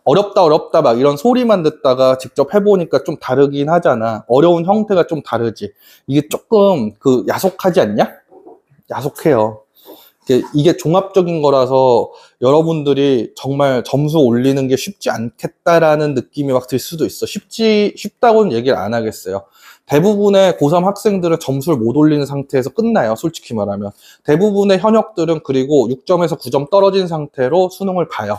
어렵다 어렵다 막 이런 소리만 듣다가 직접 해보니까 좀 다르긴 하잖아. 어려운 형태가 좀 다르지. 이게 조금 그 야속하지 않냐? 야속해요. 이게 종합적인 거라서 여러분들이 정말 점수 올리는 게 쉽지 않겠다라는 느낌이 막 들 수도 있어. 쉽다고는 얘기를 안 하겠어요. 대부분의 고3 학생들은 점수를 못 올리는 상태에서 끝나요. 솔직히 말하면. 대부분의 현역들은 그리고 6점에서 9점 떨어진 상태로 수능을 봐요.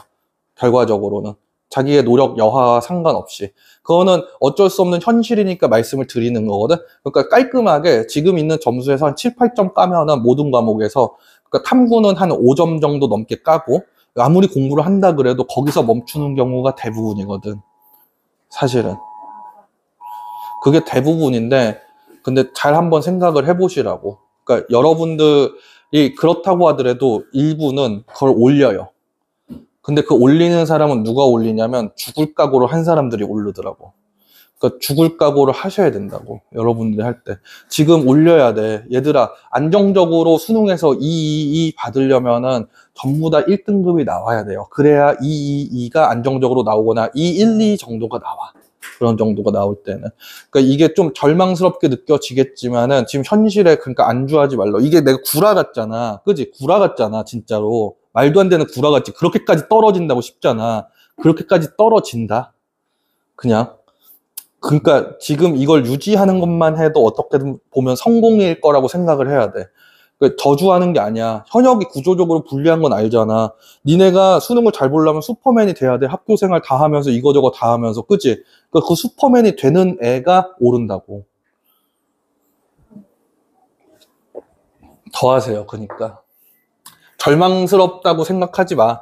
결과적으로는. 자기의 노력 여하와 상관없이. 그거는 어쩔 수 없는 현실이니까 말씀을 드리는 거거든. 그러니까 깔끔하게 지금 있는 점수에서 한 7, 8점 까면은 모든 과목에서, 그러니까 탐구는 한 5점 정도 넘게 까고 아무리 공부를 한다 그래도 거기서 멈추는 경우가 대부분이거든. 사실은. 그게 대부분인데, 근데 잘 한번 생각을 해보시라고. 그러니까 여러분들이 그렇다고 하더라도 일부는 그걸 올려요. 근데 그 올리는 사람은 누가 올리냐면 죽을 각오로 한 사람들이 오르더라고. 그러니까 죽을 각오를 하셔야 된다고. 여러분들이 할 때. 지금 올려야 돼. 얘들아, 안정적으로 수능에서 222 받으려면은 전부 다 1등급이 나와야 돼요. 그래야 222가 안정적으로 나오거나 212 정도가 나와. 그런 정도가 나올 때는. 그러니까 이게 좀 절망스럽게 느껴지겠지만은 지금 현실에 그러니까 안주하지 말라. 이게 내가 구라 같잖아. 그지? 구라 같잖아, 진짜로. 말도 안 되는 구라 같지. 그렇게까지 떨어진다고 싶잖아. 그렇게까지 떨어진다. 그냥. 그러니까 지금 이걸 유지하는 것만 해도 어떻게든 보면 성공일 거라고 생각을 해야 돼. 저주하는 게 아니야. 현역이 구조적으로 불리한 건 알잖아. 니네가 수능을 잘 보려면 슈퍼맨이 돼야 돼. 학교 생활 다 하면서 이거저거 다 하면서. 그치? 그 슈퍼맨이 되는 애가 오른다고. 더 하세요. 그러니까. 절망스럽다고 생각하지 마.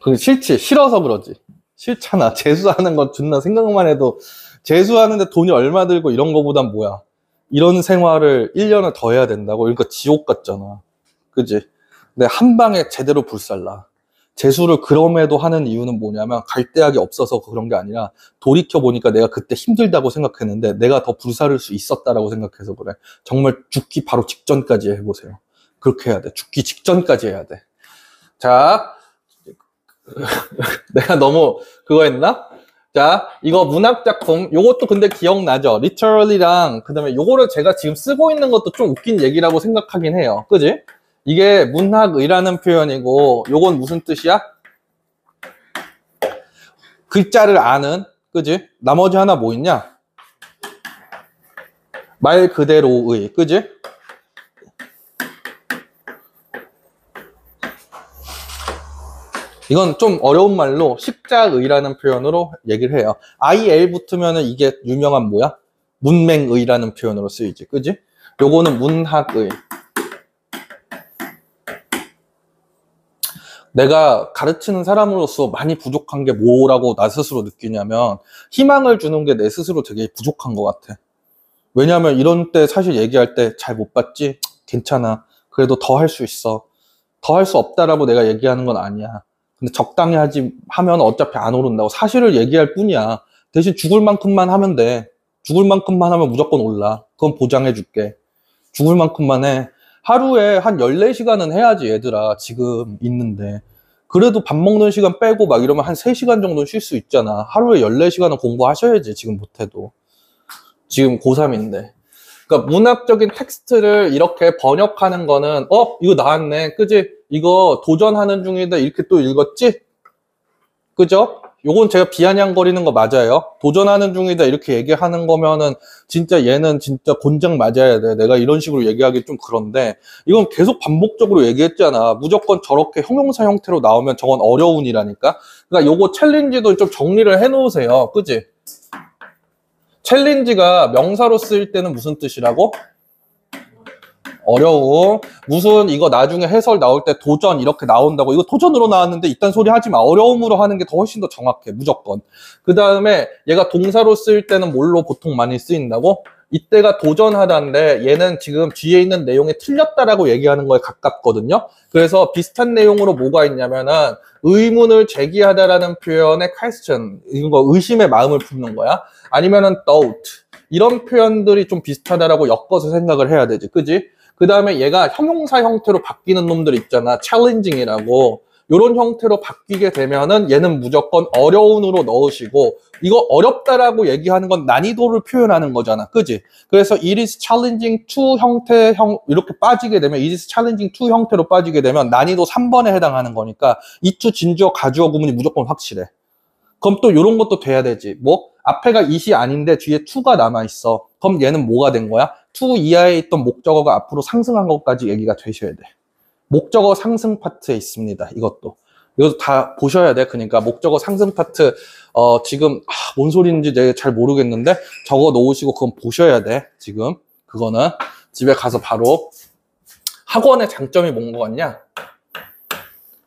그게 싫지. 싫어서 그러지. 싫잖아. 재수하는 거 존나 생각만 해도 재수하는데 돈이 얼마 들고 이런 거보단 뭐야. 이런 생활을 1년을 더 해야 된다고. 그러니까 지옥 같잖아. 그지? 근데 한 방에 제대로 불살라. 재수를 그럼에도 하는 이유는 뭐냐면 갈 데약이 없어서 그런 게 아니라 돌이켜보니까 내가 그때 힘들다고 생각했는데 내가 더 불살을 수 있었다라고 생각해서 그래. 정말 죽기 바로 직전까지 해보세요. 그렇게 해야 돼. 죽기 직전까지 해야 돼. 자, 내가 너무 그거 했나? 자, 이거 문학작품, 요것도 근데 기억나죠? literally랑, 그 다음에 요거를 제가 지금 쓰고 있는 것도 좀 웃긴 얘기라고 생각하긴 해요. 그지? 이게 문학의라는 표현이고, 요건 무슨 뜻이야? 글자를 아는, 그지? 나머지 하나 뭐 있냐? 말 그대로의, 그지? 이건 좀 어려운 말로 식자의라는 표현으로 얘기를 해요. IL 붙으면은 이게 유명한 뭐야? 문맹의라는 표현으로 쓰이지. 그지? 요거는 문학의. 내가 가르치는 사람으로서 많이 부족한 게 뭐라고 나 스스로 느끼냐면 희망을 주는 게 내 스스로 되게 부족한 것 같아. 왜냐면 이런 때 사실 얘기할 때 잘 못 봤지? 괜찮아. 그래도 더 할 수 있어. 더 할 수 없다라고 내가 얘기하는 건 아니야. 근데 적당히 하면 어차피 안 오른다고. 사실을 얘기할 뿐이야. 대신 죽을 만큼만 하면 돼. 죽을 만큼만 하면 무조건 올라. 그건 보장해 줄게. 죽을 만큼만 해. 하루에 한 14시간은 해야지, 얘들아. 지금 있는데. 그래도 밥 먹는 시간 빼고 막 이러면 한 3시간 정도는 쉴 수 있잖아. 하루에 14시간은 공부하셔야지, 지금 못해도. 지금 고3인데. 그러니까 문학적인 텍스트를 이렇게 번역하는 거는 이거 나왔네. 그지? 이거 도전하는 중이다. 이렇게 또 읽었지? 그죠? 요건 제가 비아냥거리는 거 맞아요. 도전하는 중이다. 이렇게 얘기하는 거면은 진짜 얘는 진짜 곤장 맞아야 돼. 내가 이런 식으로 얘기하기 좀 그런데 이건 계속 반복적으로 얘기했잖아. 무조건 저렇게 형용사 형태로 나오면 저건 어려운이라니까. 그러니까 요거 챌린지도 좀 정리를 해 놓으세요. 그지? 챌린지가 명사로 쓰일 때는 무슨 뜻이라고? 어려움. 무슨 이거 나중에 해설 나올 때 도전 이렇게 나온다고. 이거 도전으로 나왔는데 이딴 소리 하지 마. 어려움으로 하는 게 더 훨씬 더 정확해. 무조건. 그 다음에 얘가 동사로 쓰일 때는 뭘로 보통 많이 쓰인다고? 이때가 도전하다인데 얘는 지금 뒤에 있는 내용이 틀렸다라고 얘기하는 거에 가깝거든요. 그래서 비슷한 내용으로 뭐가 있냐면은 의문을 제기하다라는 표현의 question, 이거 의심의 마음을 품는 거야. 아니면은 doubt, 이런 표현들이 좀 비슷하다라고 엮어서 생각을 해야 되지. 그지? 그 다음에 얘가 형용사 형태로 바뀌는 놈들 있잖아. challenging이라고. 요런 형태로 바뀌게 되면은 얘는 무조건 어려운으로 넣으시고, 이거 어렵다라고 얘기하는 건 난이도를 표현하는 거잖아. 그지? 그래서 it is challenging to 이렇게 빠지게 되면, it is challenging to 형태로 빠지게 되면 난이도 3번에 해당하는 거니까 이 to 진주어 가주어 구문이 무조건 확실해. 그럼 또 이런 것도 돼야 되지. 뭐 앞에가 it이 아닌데 뒤에 to가 남아있어. 그럼 얘는 뭐가 된 거야? to 이하에 있던 목적어가 앞으로 상승한 것까지 얘기가 되셔야 돼. 목적어 상승 파트에 있습니다. 이것도 다 보셔야 돼. 그러니까 목적어 상승 파트 지금 뭔 소리인지 내가 잘 모르겠는데 적어 놓으시고 그건 보셔야 돼. 지금 그거는 집에 가서 바로. 학원의 장점이 뭔 거 같냐?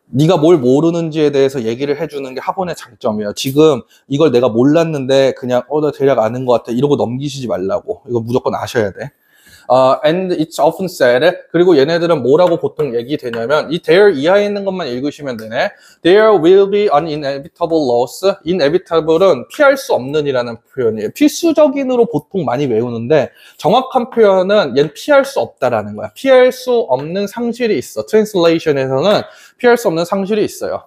네가 뭘 모르는지에 대해서 얘기를 해주는 게 학원의 장점이에요. 지금 이걸 내가 몰랐는데 그냥 나 대략 아는 것 같아 이러고 넘기시지 말라고. 이거 무조건 아셔야 돼. And it's often said. 그리고 얘네들은 뭐라고 보통 얘기되냐면 이 there 이하에 있는 것만 읽으시면 되네. There will be an inevitable loss. inevitable은 피할 수 없는이라는 표현이에요. 필수적인으로 보통 많이 외우는데 정확한 표현은 얘는 피할 수 없다라는 거야. 피할 수 없는 상실이 있어. Translation에서는 피할 수 없는 상실이 있어요.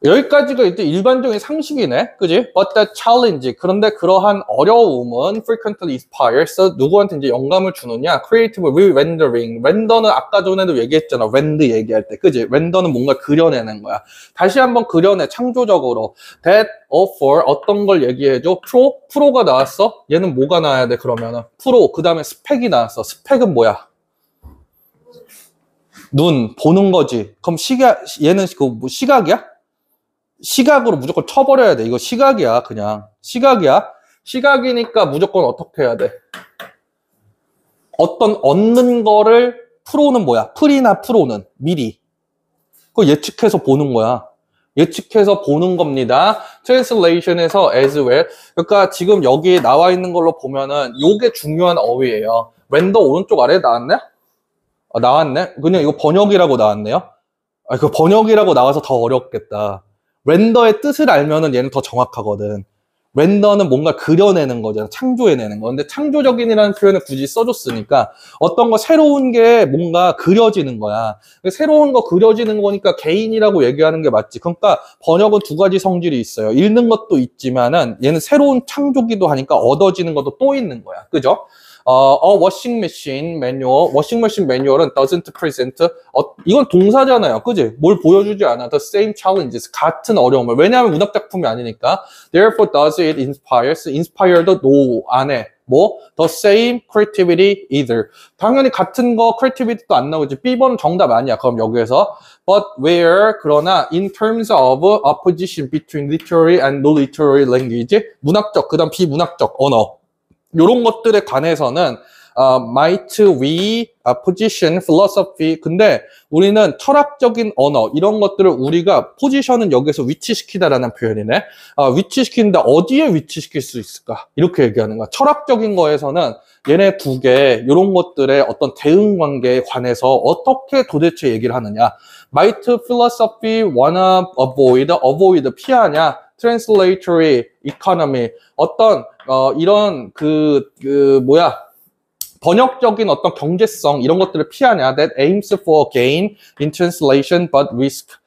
여기까지가 이제 일반적인 상식이네. 그지? But that challenge. 그런데 그러한 어려움은 frequently inspires. 누구한테 이제 영감을 주느냐? Creative re-rendering. 렌더는 아까 전에도 얘기했잖아. 렌드 얘기할 때. 그지? 렌더는 뭔가 그려내는 거야. 다시 한번 그려내. 창조적으로. That for 어떤 걸 얘기해줘? 프로가 나왔어? 얘는 뭐가 나와야 돼? 그러면은. 프로. 그 다음에 스펙이 나왔어. 스펙은 뭐야? 눈. 보는 거지. 그럼 얘는 뭐 시각이야? 시각으로 무조건 쳐버려야 돼. 이거 시각이야, 그냥. 시각이야. 시각이니까 무조건 어떻게 해야 돼? 어떤 얻는 거를 프로는 뭐야? 프리나 프로는 미리. 그거 예측해서 보는 거야. 예측해서 보는 겁니다. Translation에서 as well. 그러니까 지금 여기 나와 있는 걸로 보면은 요게 중요한 어휘예요. 렌더 오른쪽 아래에 나왔네? 나왔네? 그냥 이거 번역이라고 나왔네요. 그 번역이라고 나와서 더 어렵겠다. 렌더의 뜻을 알면은 얘는 더 정확하거든. 렌더는 뭔가 그려내는 거잖아. 창조해내는 거. 근데 창조적인이라는 표현을 굳이 써줬으니까 어떤 거 새로운 게 뭔가 그려지는 거야. 새로운 거 그려지는 거니까 개인이라고 얘기하는 게 맞지. 그러니까 번역은 두 가지 성질이 있어요. 읽는 것도 있지만은 얘는 새로운 창조기도 하니까 얻어지는 것도 또 있는 거야. 그죠? a washing machine manual, washing machine manual은 doesn't present, 이건 동사잖아요. 그지? 뭘 보여주지 않아. The same challenges, 같은 어려움을. 왜냐하면 문학작품이 아니니까. Therefore does it inspire도 no, 안 해. 뭐? The same creativity either. 당연히 같은 거 creativity도 안 나오지. B번은 정답 아니야. 그럼 여기에서. But where, 그러나 in terms of opposition between literary and non-literary language, 문학적, 그 다음 비문학적 언어. 요런 것들에 관해서는 might we position philosophy. 근데 우리는 철학적인 언어 이런 것들을 우리가 포지션은 여기서 위치시키다라는 표현이네. 위치시키는데 어디에 위치시킬 수 있을까? 이렇게 얘기하는 거야. 철학적인 거에서는 얘네 두 개 이런 것들의 어떤 대응 관계에 관해서 어떻게 도대체 얘기를 하느냐. might philosophy wanna avoid 피하냐. translatory economy 어떤 이런 번역적인 어떤 경제성 이런 것들을 피하냐. That aims for gain in translation but risk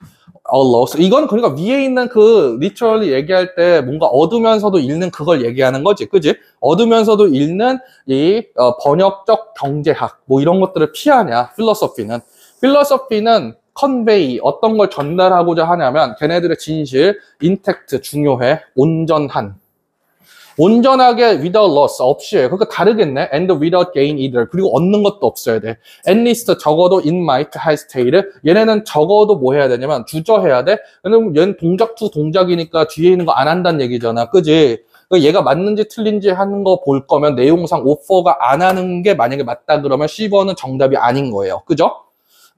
a loss. 이건 그러니까 위에 있는 그 literally 얘기할 때 뭔가 얻으면서도 읽는 그걸 얘기하는 거지. 그지? 얻으면서도 읽는 이 번역적 경제학 뭐 이런 것들을 피하냐. 필로소피는 convey 어떤 걸 전달하고자 하냐면 걔네들의 진실, intact 중요해, 온전하게 without loss 없이 해. 그러니까 다르겠네. and without gain either. 그리고 얻는 것도 없어야 돼. at least 적어도 it might hesitate. 얘네는 적어도 뭐 해야 되냐면 주저해야 돼. 왜냐면 얘는 동작 투 동작이니까 뒤에 있는 거 안 한다는 얘기잖아. 그지? 얘가 맞는지 틀린지 하는 거 볼 거면 내용상 offer가 안 하는 게 만약에 맞다 그러면 C번은 정답이 아닌 거예요. 그죠?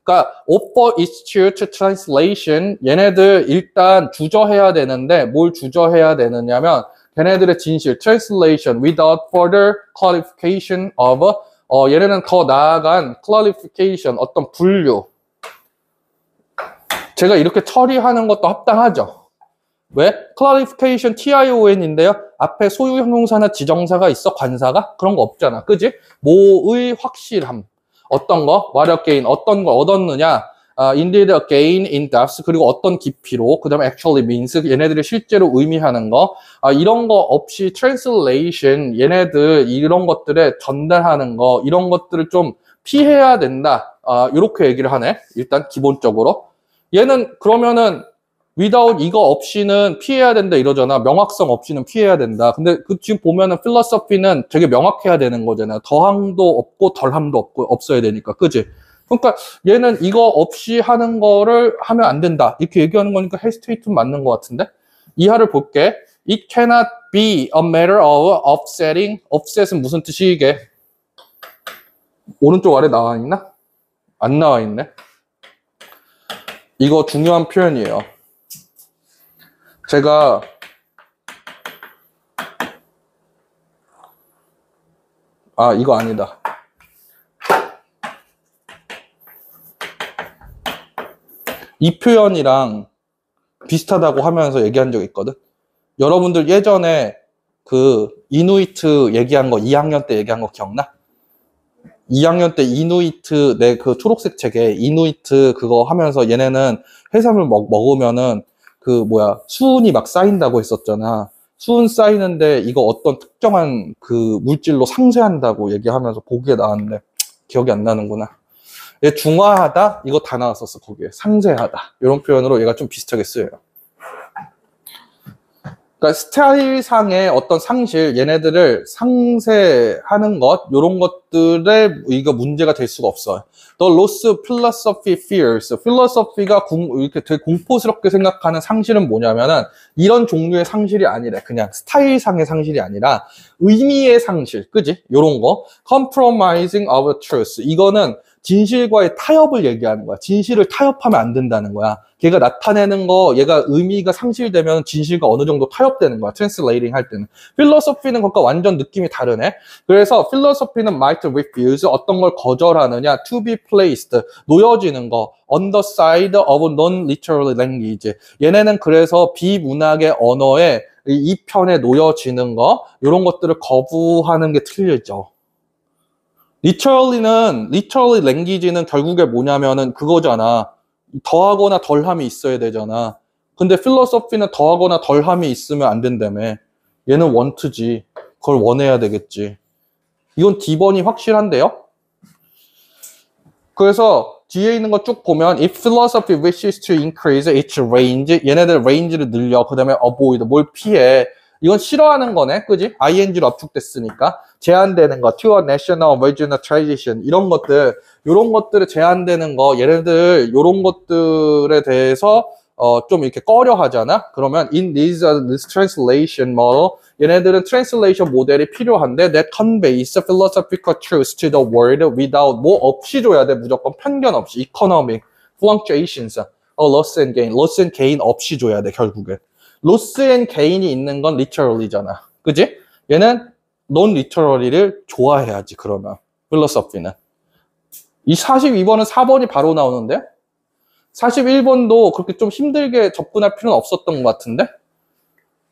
그러니까 offer institute translation 얘네들 일단 주저해야 되는데 뭘 주저해야 되느냐면 걔네들의 진실 translation without further clarification of 얘네는 더 나아간 clarification 어떤 분류 제가 이렇게 처리하는 것도 합당하죠. 왜? clarification TION인데요. 앞에 소유 형용사나 지정사가 있어 관사가? 그런 거 없잖아. 그지? 뭐의 확실함 어떤 거? what gain 어떤 걸 얻었느냐 indeed a gain in depth, 그리고 어떤 깊이로, 그 다음에 actually means, 얘네들이 실제로 의미하는 거, 이런 거 없이 translation, 얘네들 이런 것들에 전달하는 거, 이런 것들을 좀 피해야 된다. 이렇게 얘기를 하네. 일단 기본적으로. 얘는 그러면은 without 이거 없이는 피해야 된다 이러잖아. 명확성 없이는 피해야 된다. 근데 지금 보면은 philosophy는 되게 명확해야 되는 거잖아. 더함도 없고 덜함도 없고 없어야 되니까. 그지? 그러니까 얘는 이거 없이 하는 거를 하면 안 된다. 이렇게 얘기하는 거니까 hesitate는 맞는 것 같은데? 이하를 볼게. It cannot be a matter of offsetting. offset은 무슨 뜻이 이게? 오른쪽 아래 나와 있나? 안 나와 있네. 이거 중요한 표현이에요. 제가 이거 아니다. 이 표현이랑 비슷하다고 하면서 얘기한 적 있거든. 여러분들 예전에 그 이누이트 얘기한 거 2학년 때 얘기한 거 기억나? 2학년 때 이누이트 내 그 초록색 책에 이누이트 그거 하면서 얘네는 해산물 먹으면은 그 수은이 막 쌓인다고 했었잖아. 수은 쌓이는데 이거 어떤 특정한 그 물질로 상쇄한다고 얘기하면서 보기에 나왔는데 기억이 안 나는구나. 얘 중화하다 이거 다 나왔었어. 거기에 상쇄하다 이런 표현으로 얘가 좀 비슷하게 쓰여요. 그러니까 스타일상의 어떤 상실, 얘네들을 상쇄하는 것, 이런 것들에 이거 문제가 될 수가 없어요. The loss philosophy fears. philosophy가 이렇게 되게 공포스럽게 생각하는 상실은 뭐냐면은 이런 종류의 상실이 아니라 그냥 스타일상의 상실이 아니라 의미의 상실, 그지? 요런 거. compromising of truth. 이거는 진실과의 타협을 얘기하는 거야. 진실을 타협하면 안 된다는 거야. 걔가 나타내는 거, 얘가 의미가 상실되면 진실과 어느 정도 타협되는 거야. 트랜슬레이팅 할 때는. 필로소피는 그것과 완전 느낌이 다르네. 그래서 필로소피는 might refuse, 어떤 걸 거절하느냐, to be placed, 놓여지는 거, on the side of non-literal language. 얘네는 그래서 비문학의 언어에 이 편에 놓여지는 거, 이런 것들을 거부하는 게 틀리죠. literally language는 결국에 뭐냐면은 그거잖아. 더하거나 덜함이 있어야 되잖아. 근데 philosophy는 더하거나 덜함이 있으면 안 된다며. 얘는 want지. 그걸 원해야 되겠지. 이건 D번이 확실한데요? 그래서 뒤에 있는 거 쭉 보면 if philosophy wishes to increase its range, 얘네들 range를 늘려. 그 다음에 avoid, 뭘 피해. 이건 싫어하는 거네, 그지? ing로 압축됐으니까. 제한되는 거, to a national, regional tradition, 이런 것들을 제한되는 거, 얘네들, 이런 것들에 대해서, 좀 이렇게 꺼려 하잖아? 그러면, in this translation model, 얘네들은 translation 모델이 필요한데, that conveys philosophical truth to the world without, 뭐 없이 줘야 돼, 무조건 편견 없이. economic, fluctuations, loss and gain 없이 줘야 돼, 결국엔. loss and gain이 있는 건 literally잖아. 그지? 얘는 non-literally를 좋아해야지, 그러면. philosophy는. 이 42번은 4번이 바로 나오는데? 41번도 그렇게 좀 힘들게 접근할 필요는 없었던 것 같은데?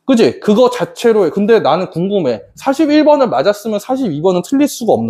그지? 그거 자체로 해. 근데 나는 궁금해. 41번을 맞았으면 42번은 틀릴 수가 없는